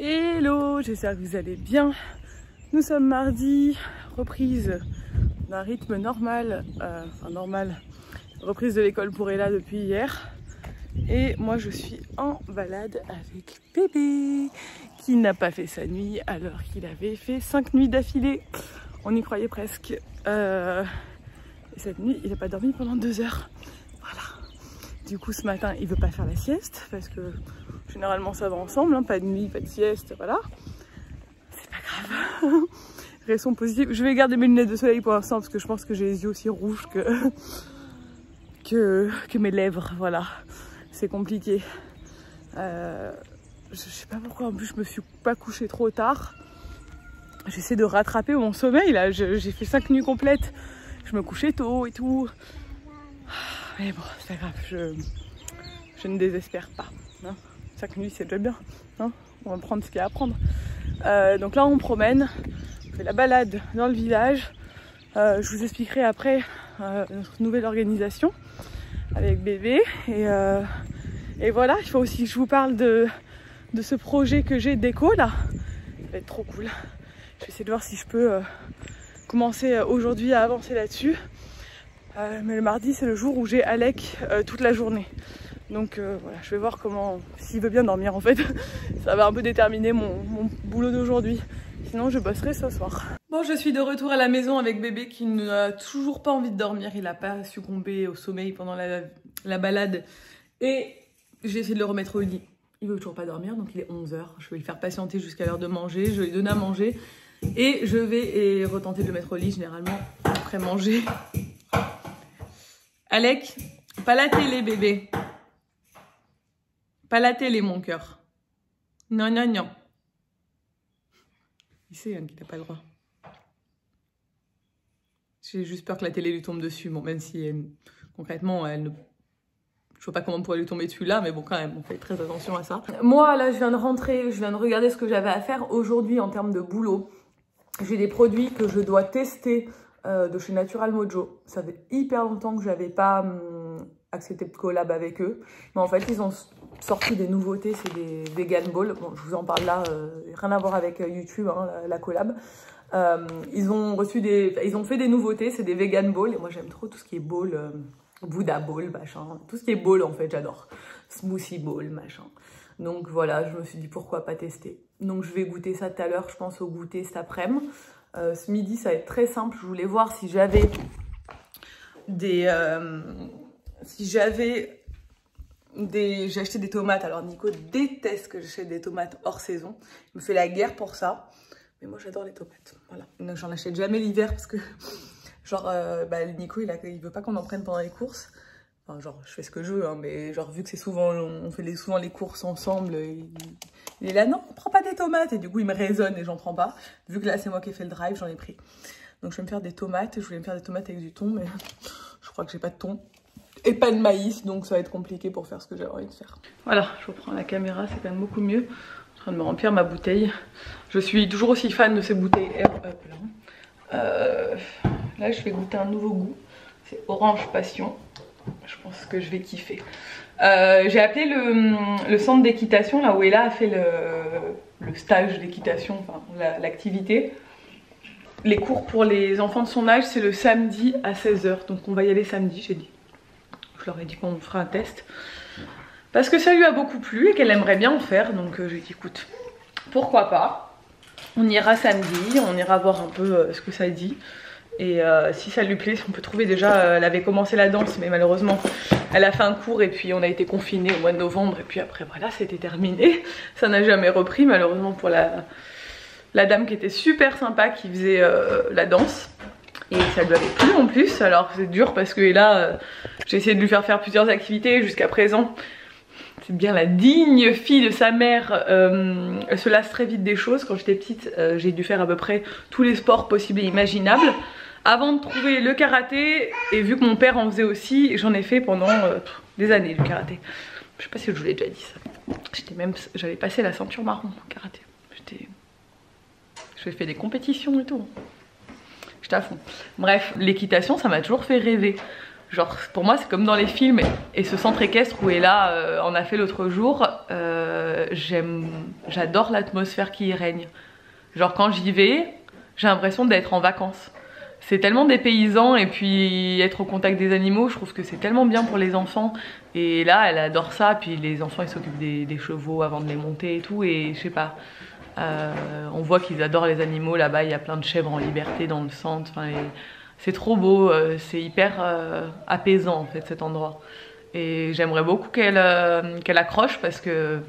Hello, j'espère que vous allez bien. Nous sommes mardi, reprise d'un rythme normal, reprise de l'école pour Ella depuis hier. Et moi je suis en balade avec bébé qui n'a pas fait sa nuit alors qu'il avait fait 5 nuits d'affilée. On y croyait presque. Et cette nuit il n'a pas dormi pendant 2 heures. Voilà. Du coup ce matin il veut pas faire la sieste parce que généralement ça va ensemble, hein, pas de nuit, pas de sieste, voilà. C'est pas grave. Restons positifs. Je vais garder mes lunettes de soleil pour l'instant parce que je pense que j'ai les yeux aussi rouges que mes lèvres, voilà. C'est compliqué. Je sais pas pourquoi, en plus je me suis pas couchée trop tard. J'essaie de rattraper mon sommeil là, j'ai fait 5 nuits complètes. Je me couchais tôt et tout. Mais bon, c'est pas grave, je ne désespère pas. Hein. 5 nuits c'est déjà bien. Hein, on va prendre ce qu'il y a à prendre. Donc là on promène, on fait la balade dans le village. Je vous expliquerai après notre nouvelle organisation avec bébé. Et voilà, il faut aussi que je vous parle de ce projet que j'ai déco là. Ça va être trop cool. Je vais essayer de voir si je peux commencer aujourd'hui à avancer là-dessus. Mais le mardi c'est le jour où j'ai Alec toute la journée. Donc voilà, je vais voir comment, s'il veut bien dormir en fait. Ça va un peu déterminer mon boulot d'aujourd'hui. Sinon je bosserai ce soir. Bon, je suis de retour à la maison avec bébé qui n'a toujours pas envie de dormir. Il n'a pas succombé au sommeil pendant la balade. Et j'ai essayé de le remettre au lit. Il veut toujours pas dormir, donc il est 11 h. Je vais le faire patienter jusqu'à l'heure de manger. Je vais lui donner à manger. Et je vais retenter de le mettre au lit, généralement, après manger. Alec, pas la télé, bébé. Pas la télé, mon cœur. Non, non, non. Il sait hein, qu'il n'a pas le droit. J'ai juste peur que la télé lui tombe dessus. Bon, même si concrètement, elle ne... Je vois pas comment on pourrait lui tomber dessus là, mais bon, quand même, on fait très attention à ça. Moi, là, je viens de rentrer, je viens de regarder ce que j'avais à faire aujourd'hui en termes de boulot. J'ai des produits que je dois tester de chez Natural Mojo. Ça fait hyper longtemps que je n'avais pas accepté de collab avec eux. Mais en fait, ils ont sorti des nouveautés, c'est des vegan balls. Bon, je vous en parle là, rien à voir avec YouTube, hein, la collab. Ils ont fait des nouveautés, c'est des vegan balls. Et moi, j'aime trop tout ce qui est ball, Buddha ball, machin. Tout ce qui est ball, en fait, j'adore. Smoothie ball, machin. Donc voilà, je me suis dit pourquoi pas tester. Donc je vais goûter ça tout à l'heure, je pense au goûter cet après-midi. Ce midi, ça va être très simple. Je voulais voir si j'avais des... J'ai acheté des tomates. Alors Nico déteste que j'achète des tomates hors saison. Il me fait la guerre pour ça. Mais moi j'adore les tomates. Voilà. Donc j'en achète jamais l'hiver parce que genre Nico il veut pas qu'on en prenne pendant les courses. Enfin, genre je fais ce que je veux hein, mais genre vu que c'est souvent on fait souvent les courses ensemble, il est là non, prends pas des tomates et du coup il me raisonne et j'en prends pas. Vu que là c'est moi qui ai fait le drive, j'en ai pris. Donc je vais me faire des tomates, je voulais me faire des tomates avec du thon mais je crois que j'ai pas de thon. Et pas de maïs, donc ça va être compliqué pour faire ce que j'avais envie de faire. Voilà, je reprends la caméra, c'est quand même beaucoup mieux. Je suis en train de me remplir ma bouteille. Je suis toujours aussi fan de ces bouteilles Air Up là. Là, je vais goûter un nouveau goût. C'est Orange Passion. Je pense que je vais kiffer. J'ai appelé le centre d'équitation, là où Ella a fait le stage d'équitation, enfin l'activité. Les cours pour les enfants de son âge, c'est le samedi à 16 h. Donc on va y aller samedi, j'ai dit. Je leur ai dit qu'on fera un test parce que ça lui a beaucoup plu et qu'elle aimerait bien en faire, donc j'ai dit écoute pourquoi pas, on ira samedi, on ira voir un peu ce que ça dit et si ça lui plaît, si on peut trouver. Déjà elle avait commencé la danse mais malheureusement elle a fait un cours et puis on a été confinés au mois de novembre et puis après voilà c'était terminé, ça n'a jamais repris malheureusement pour la dame qui était super sympa qui faisait la danse. Et ça lui avait plu en plus, alors c'est dur parce que là, j'ai essayé de lui faire plusieurs activités jusqu'à présent. C'est bien la digne fille de sa mère, elle se lasse très vite des choses. Quand j'étais petite, j'ai dû faire à peu près tous les sports possibles et imaginables. Avant de trouver le karaté, et vu que mon père en faisait aussi, j'en ai fait pendant des années du karaté. Je sais pas si je vous l'ai déjà dit ça. J'avais passé la ceinture marron en karaté. J'ai fait des compétitions et tout. J'étais à fond. Bref, l'équitation, ça m'a toujours fait rêver. Genre pour moi c'est comme dans les films, et ce centre équestre où Ella en a fait l'autre jour, j'adore l'atmosphère qui y règne. Genre quand j'y vais, j'ai l'impression d'être en vacances. C'est tellement dépaysant, et puis être au contact des animaux, je trouve que c'est tellement bien pour les enfants. Et là elle adore ça, puis les enfants ils s'occupent des chevaux avant de les monter et tout, et je sais pas. On voit qu'ils adorent les animaux, là-bas il y a plein de chèvres en liberté dans le centre, enfin, c'est trop beau, c'est hyper apaisant en fait cet endroit. Et j'aimerais beaucoup qu'elle accroche parce que,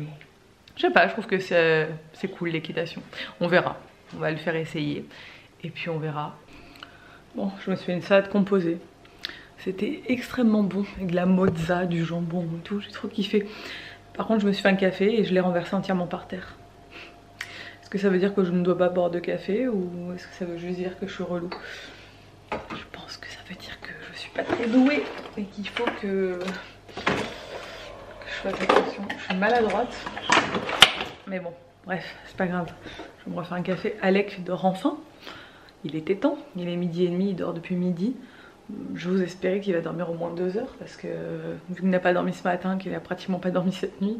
je sais pas, je trouve que c'est cool l'équitation. On verra, on va le faire essayer et puis on verra. Bon, je me suis fait une salade composée. C'était extrêmement bon, avec de la mozza, du jambon et tout, j'ai trop kiffé. Par contre je me suis fait un café et je l'ai renversé entièrement par terre. Est-ce que ça veut dire que je ne dois pas boire de café, ou est-ce que ça veut juste dire que je suis relou? Je pense que ça veut dire que je suis pas très douée et qu'il faut que je fasse attention. Je suis maladroite. Mais bon, bref, c'est pas grave. Je vais me refaire un café. Alec dort enfin. Il était temps. Il est 12h30, il dort depuis midi. J'ose espérer qu'il va dormir au moins 2 heures parce que vu qu'il n'a pas dormi ce matin, qu'il n'a pratiquement pas dormi cette nuit,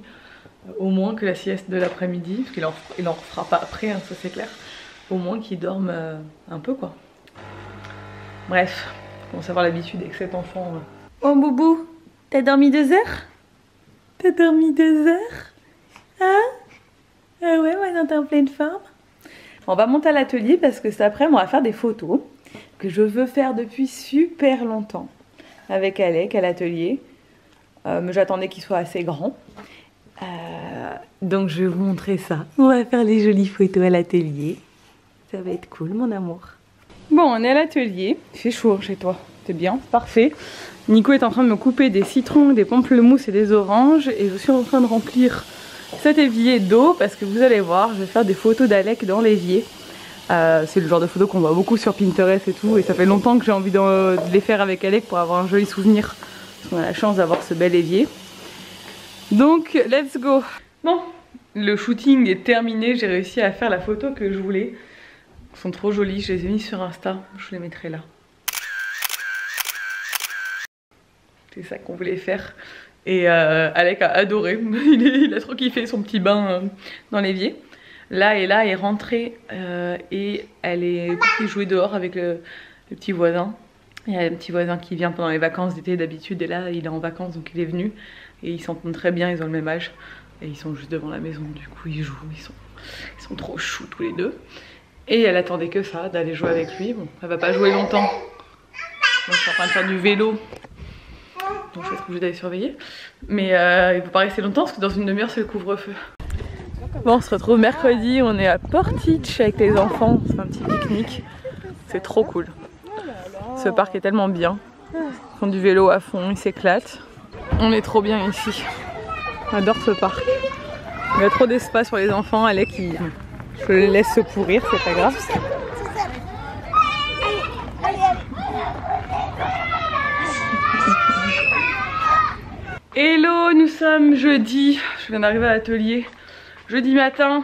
au moins que la sieste de l'après-midi, parce qu'il en fera pas après, hein, ça c'est clair, au moins qu'il dorme un peu quoi. Bref, on commence à avoir l'habitude avec cet enfant. Oh Boubou, t'as dormi 2 heures? T'as dormi 2 heures? Hein? Ah ouais, maintenant t'es en pleine forme. On va monter à l'atelier parce que cet après-midi on va faire des photos que je veux faire depuis super longtemps avec Alec à l'atelier. Mais j'attendais qu'il soit assez grand. Donc je vais vous montrer ça. On va faire les jolies photos à l'atelier. Ça va être cool mon amour. Bon, on est à l'atelier. Il fait chaud chez toi. C'est bien, parfait. Nico est en train de me couper des citrons, des pamplemousses et des oranges. Et je suis en train de remplir cet évier d'eau parce que vous allez voir, je vais faire des photos d'Alec dans l'évier. C'est le genre de photos qu'on voit beaucoup sur Pinterest et tout. Et ça fait longtemps que j'ai envie de les faire avec Alec pour avoir un joli souvenir. Parce qu'on a la chance d'avoir ce bel évier. Donc, let's go. Bon, le shooting est terminé. J'ai réussi à faire la photo que je voulais. Elles sont trop jolies. Je les ai mises sur Insta. Je les mettrai là. C'est ça qu'on voulait faire. Et Alec a adoré. Il a trop kiffé son petit bain dans l'évier. Là, Ella est rentrée et elle est partie jouer dehors avec le petit voisin. Il y a un petit voisin qui vient pendant les vacances d'été d'habitude, et là il est en vacances donc il est venu. Et ils s'entendent très bien, ils ont le même âge. Et ils sont juste devant la maison, du coup ils jouent, ils sont trop choux tous les deux. Et elle attendait que ça, d'aller jouer avec lui. Bon, elle va pas jouer longtemps. Moi je suis en train de faire du vélo. Donc je vais être obligée d'aller surveiller. Mais il faut pas rester longtemps parce que dans une demi-heure c'est le couvre-feu. Bon, on se retrouve mercredi, on est à Portich avec les enfants, c'est un petit pique-nique. C'est trop cool. Ce parc est tellement bien. Ils font du vélo à fond, ils s'éclatent. On est trop bien ici. J'adore ce parc. Il y a trop d'espace pour les enfants. Alec, je le laisse se pourrir, c'est pas grave. Hello, nous sommes jeudi. Je viens d'arriver à l'atelier. Jeudi matin.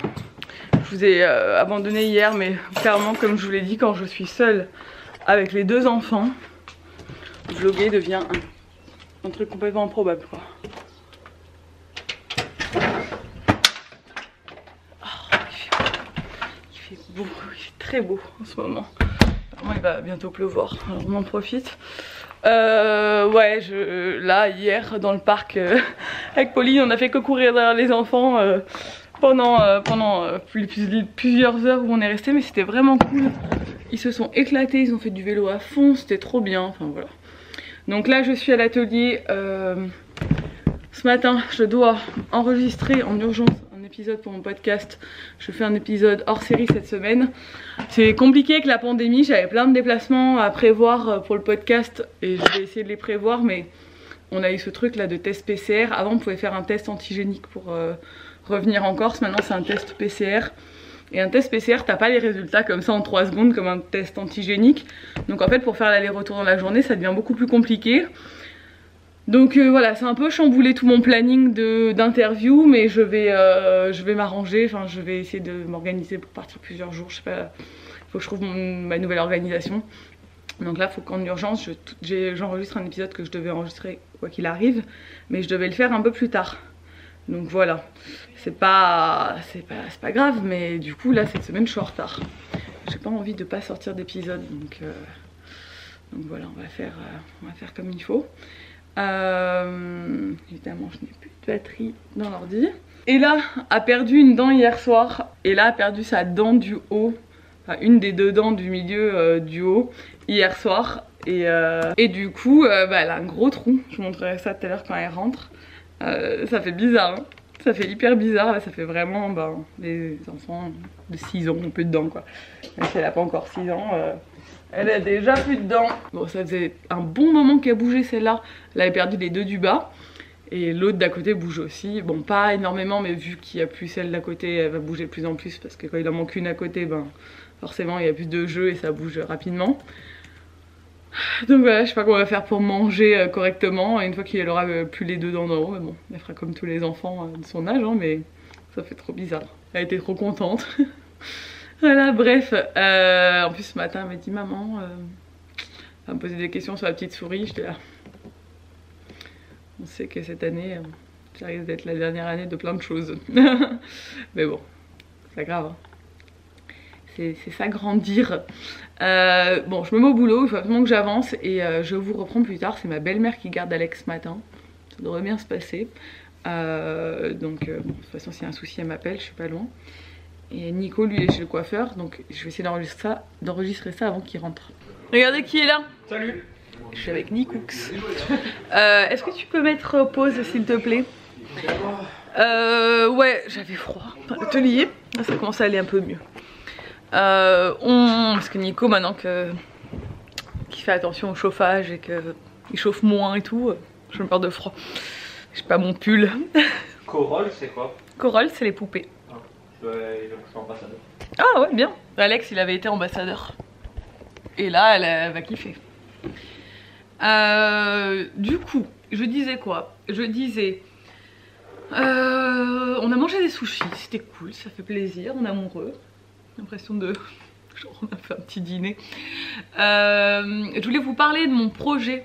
Je vous ai abandonné hier, mais clairement, comme je vous l'ai dit, quand je suis seule avec les 2 enfants, vlogger devient un truc complètement improbable quoi. Oh, il fait beau, il fait très beau en ce moment. Vraiment, il va bientôt pleuvoir, alors on en profite. Ouais, là hier dans le parc avec Pauline, on a fait que courir derrière les enfants pendant plusieurs heures où on est resté, mais c'était vraiment cool. Ils se sont éclatés, ils ont fait du vélo à fond, c'était trop bien, enfin voilà. Donc là je suis à l'atelier, ce matin je dois enregistrer en urgence un épisode pour mon podcast. Je fais un épisode hors série cette semaine. C'est compliqué avec la pandémie, j'avais plein de déplacements à prévoir pour le podcast et je vais essayer de les prévoir, mais on a eu ce truc là de test PCR. Avant on pouvait faire un test antigénique pour revenir en Corse, maintenant c'est un test PCR. Et un test PCR, t'as pas les résultats comme ça en 3 secondes comme un test antigénique. Donc en fait pour faire l'aller-retour dans la journée ça devient beaucoup plus compliqué. Donc voilà, c'est un peu chamboulé tout mon planning d'interview, mais je vais m'arranger, enfin je vais essayer de m'organiser pour partir plusieurs jours, je sais pas, il faut que je trouve ma nouvelle organisation. Donc là, il faut qu'en urgence, j'enregistre un épisode que je devais enregistrer quoi qu'il arrive, mais je devais le faire un peu plus tard. Donc voilà, c'est pas grave, mais du coup là cette semaine je suis en retard. J'ai pas envie de pas sortir d'épisode, donc voilà, on va faire comme il faut. Évidemment, je n'ai plus de batterie dans l'ordi. Et là a perdu une dent hier soir, et là a perdu sa dent du haut. Enfin, une des 2 dents du milieu du haut hier soir et du coup elle a un gros trou. Je vous montrerai ça tout à l'heure quand elle rentre. Ça fait bizarre hein. Ça fait hyper bizarre là, ça fait vraiment les enfants de 6 ans ont plus de dents quoi. Même si elle a pas encore 6 ans, elle a déjà plus de dents. Bon, ça faisait un bon moment qu'elle bougeait celle-là. Elle avait perdu les 2 du bas. Et l'autre d'à côté bouge aussi. Bon, pas énormément, mais vu qu'il n'y a plus celle d'à côté, elle va bouger de plus en plus. Parce que quand il en manque une à côté, forcément il y a plus de jeu et ça bouge rapidement. Donc voilà, je sais pas comment on va faire pour manger correctement une fois qu'il aura plus les 2 dents d'en haut. Mais bon, elle fera comme tous les enfants de son âge, hein, mais ça fait trop bizarre. Elle était trop contente. Voilà, bref. En plus ce matin elle m'a dit maman, elle va me poser des questions sur la petite souris. J'étais là. On sait que cette année, ça risque d'être la dernière année de plein de choses. Mais bon, c'est pas grave. Hein. C'est ça grandir. Bon, je me mets au boulot, il faut absolument que j'avance et je vous reprends plus tard. C'est ma belle-mère qui garde Alex ce matin. Ça devrait bien se passer. Bon, de toute façon, s'il y a un souci, elle m'appelle, je suis pas loin. Et Nico, lui, il est chez le coiffeur, donc je vais essayer d'enregistrer ça avant qu'il rentre. Regardez qui est là. Salut. Je suis avec Nikoux. Est-ce que tu peux mettre pause s'il te plaît? Ouais, j'avais froid dans l'atelier. Ça commence à aller un peu mieux. Parce que Nico, maintenant qu'il fait attention au chauffage et qu'il chauffe moins et tout, je me peur de froid. J'ai pas mon pull. Corolle, c'est quoi? Corolle, c'est les poupées. Ah, je suis ambassadeur. Ah ouais, bien. Alex, il avait été ambassadeur. Et là, elle va kiffer. Du coup, je disais quoi? Je disais... on a mangé des sushis, c'était cool, ça fait plaisir, on est amoureux. L'impression de... genre on a fait un petit dîner. Je voulais vous parler de mon projet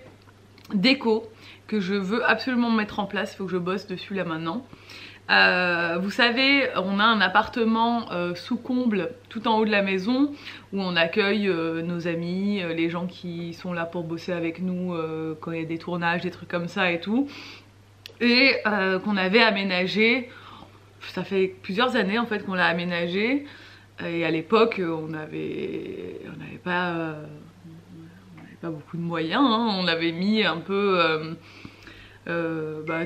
déco que je veux absolument mettre en place, il faut que je bosse dessus là maintenant. Vous savez, on a un appartement sous comble tout en haut de la maison où on accueille nos amis, les gens qui sont là pour bosser avec nous quand il y a des tournages, des trucs comme ça et tout. Et qu'on avait aménagé, ça fait plusieurs années en fait qu'on l'a aménagé. Et à l'époque on n'avait pas beaucoup de moyens, hein. On avait mis un peu...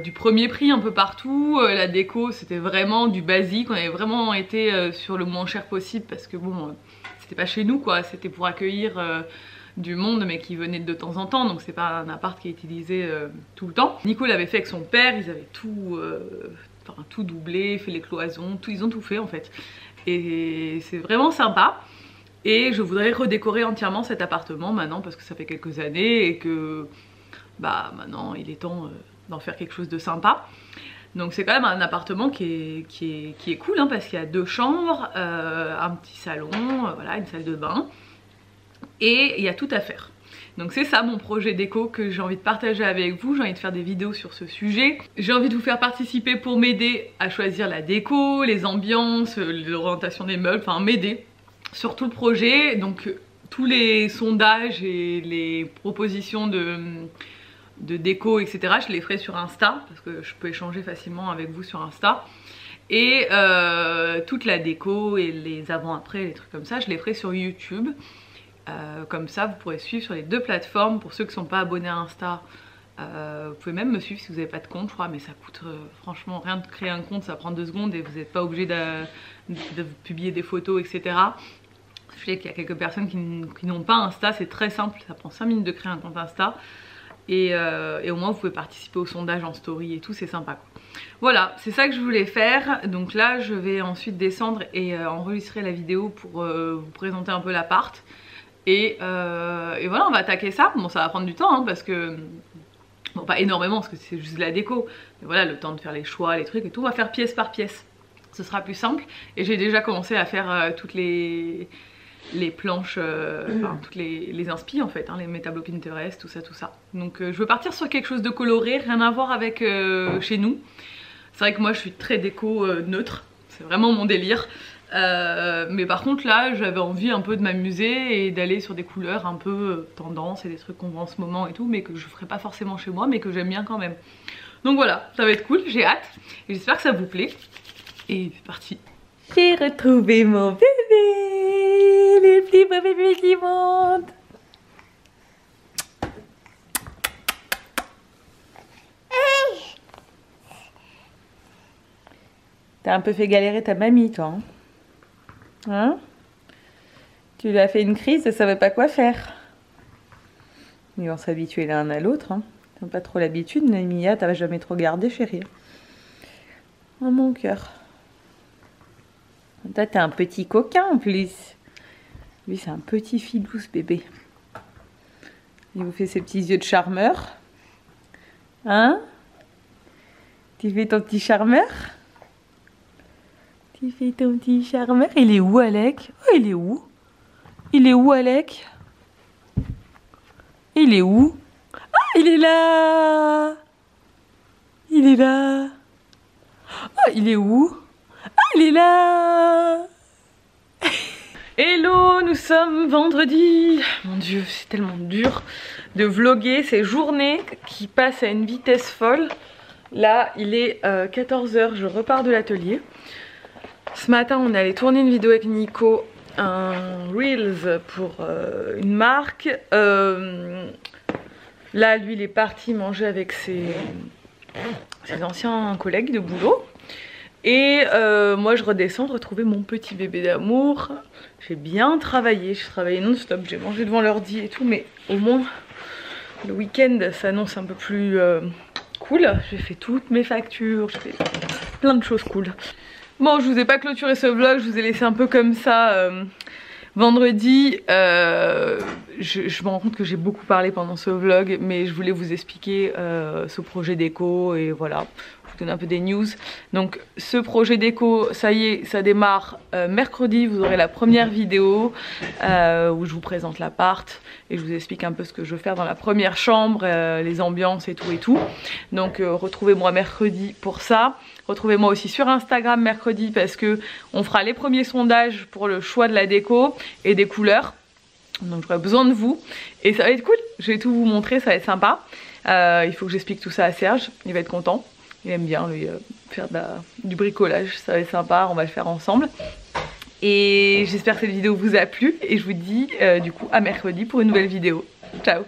du premier prix un peu partout, la déco c'était vraiment du basique, on avait vraiment été sur le moins cher possible parce que bon, c'était pas chez nous quoi, c'était pour accueillir du monde mais qui venait de temps en temps, donc c'est pas un appart qui est utilisé tout le temps. Nico l'avait fait avec son père, ils avaient tout doublé, fait les cloisons, ils ont tout fait en fait. Et c'est vraiment sympa. Et je voudrais redécorer entièrement cet appartement maintenant parce que ça fait quelques années et que maintenant il est temps d'en faire quelque chose de sympa. Donc c'est quand même un appartement qui est cool hein, parce qu'il y a 2 chambres, un petit salon, voilà, une salle de bain et il y a tout à faire. Donc c'est ça mon projet déco que j'ai envie de partager avec vous, j'ai envie de faire des vidéos sur ce sujet. J'ai envie de vous faire participer pour m'aider à choisir la déco, les ambiances, l'orientation des meubles, enfin m'aider sur tout le projet. Donc tous les sondages et les propositions de déco etc, je les ferai sur Insta parce que je peux échanger facilement avec vous sur Insta. Et toute la déco et les avant-après, les trucs comme ça, je les ferai sur YouTube. Comme ça vous pourrez suivre sur les 2 plateformes. Pour ceux qui ne sont pas abonnés à Insta, vous pouvez même me suivre si vous n'avez pas de compte je crois, mais ça coûte franchement rien de créer un compte, ça prend 2 secondes et vous n'êtes pas obligé de publier des photos etc. Je sais qu'il y a quelques personnes qui n'ont pas Insta, c'est très simple, ça prend 5 minutes de créer un compte Insta. Et au moins vous pouvez participer au sondage en story et tout, c'est sympa quoi. Voilà, c'est ça que je voulais faire. Donc là je vais ensuite descendre et enregistrer la vidéo pour vous présenter un peu l'appart. Et voilà, on va attaquer ça. Bon, ça va prendre du temps hein, parce que... Bon, pas énormément parce que c'est juste de la déco. Mais voilà, le temps de faire les choix, les trucs et tout. On va faire pièce par pièce. Ce sera plus simple. Et j'ai déjà commencé à faire toutes les les planches, enfin toutes les inspi en fait, hein, les mes tableaux Pinterest, tout ça. Donc je veux partir sur quelque chose de coloré, rien à voir avec chez nous. C'est vrai que moi je suis très déco neutre, c'est vraiment mon délire. Mais par contre là j'avais envie un peu de m'amuser et d'aller sur des couleurs un peu tendance et des trucs qu'on voit en ce moment et tout, mais que je ferai pas forcément chez moi, mais que j'aime bien quand même. Donc voilà, ça va être cool, j'ai hâte et j'espère que ça vous plaît. Et c'est parti. J'ai retrouvé mon bébé, le plus beau bébé du monde. T'as un peu fait galérer ta mamie toi, hein? Tu lui as fait une crise, elle savait pas quoi faire. Ils vont s'habituer l'un à l'autre, hein. T'as pas trop l'habitude, Mia, t'as jamais trop gardé, chérie. Oh mon cœur. Toi, t'es un petit coquin en plus. Lui, c'est un petit filou, ce bébé. Il vous fait ses petits yeux de charmeur. Hein? Tu fais ton petit charmeur? Tu fais ton petit charmeur? Il est où, Alec? Oh, il est où? Il est où, Alec? Il est où? Ah, il est là! Il est là! Oh, il est où? Ah, il est là! Hello, nous sommes vendredi. Mon dieu, c'est tellement dur de vlogger ces journées qui passent à une vitesse folle. Là, il est 14 h, je repars de l'atelier. Ce matin, on est allé tourner une vidéo avec Nico, un Reels pour une marque. Là, lui, il est parti manger avec ses anciens collègues de boulot. Et moi, je redescends retrouver mon petit bébé d'amour. J'ai bien travaillé, j'ai travaillé non-stop, j'ai mangé devant l'ordi et tout, mais au moins, le week-end s'annonce un peu plus cool. J'ai fait toutes mes factures, j'ai fait plein de choses cool. Bon, je vous ai pas clôturé ce vlog, je vous ai laissé un peu comme ça vendredi. Je me rends compte que j'ai beaucoup parlé pendant ce vlog, mais je voulais vous expliquer ce projet déco et voilà, vous donner un peu des news. Donc ce projet déco, ça y est, ça démarre mercredi. Vous aurez la première vidéo où je vous présente l'appart et je vous explique un peu ce que je veux faire dans la première chambre, les ambiances et tout. Donc retrouvez-moi mercredi pour ça. Retrouvez-moi aussi sur Instagram mercredi parce que on fera les premiers sondages pour le choix de la déco et des couleurs. Donc j'aurai besoin de vous et ça va être cool. Je vais tout vous montrer, ça va être sympa. Il faut que j'explique tout ça à Serge, il va être content. Il aime bien lui faire du bricolage, ça va être sympa, on va le faire ensemble. Et j'espère que cette vidéo vous a plu et je vous dis du coup à mercredi pour une nouvelle vidéo. Ciao!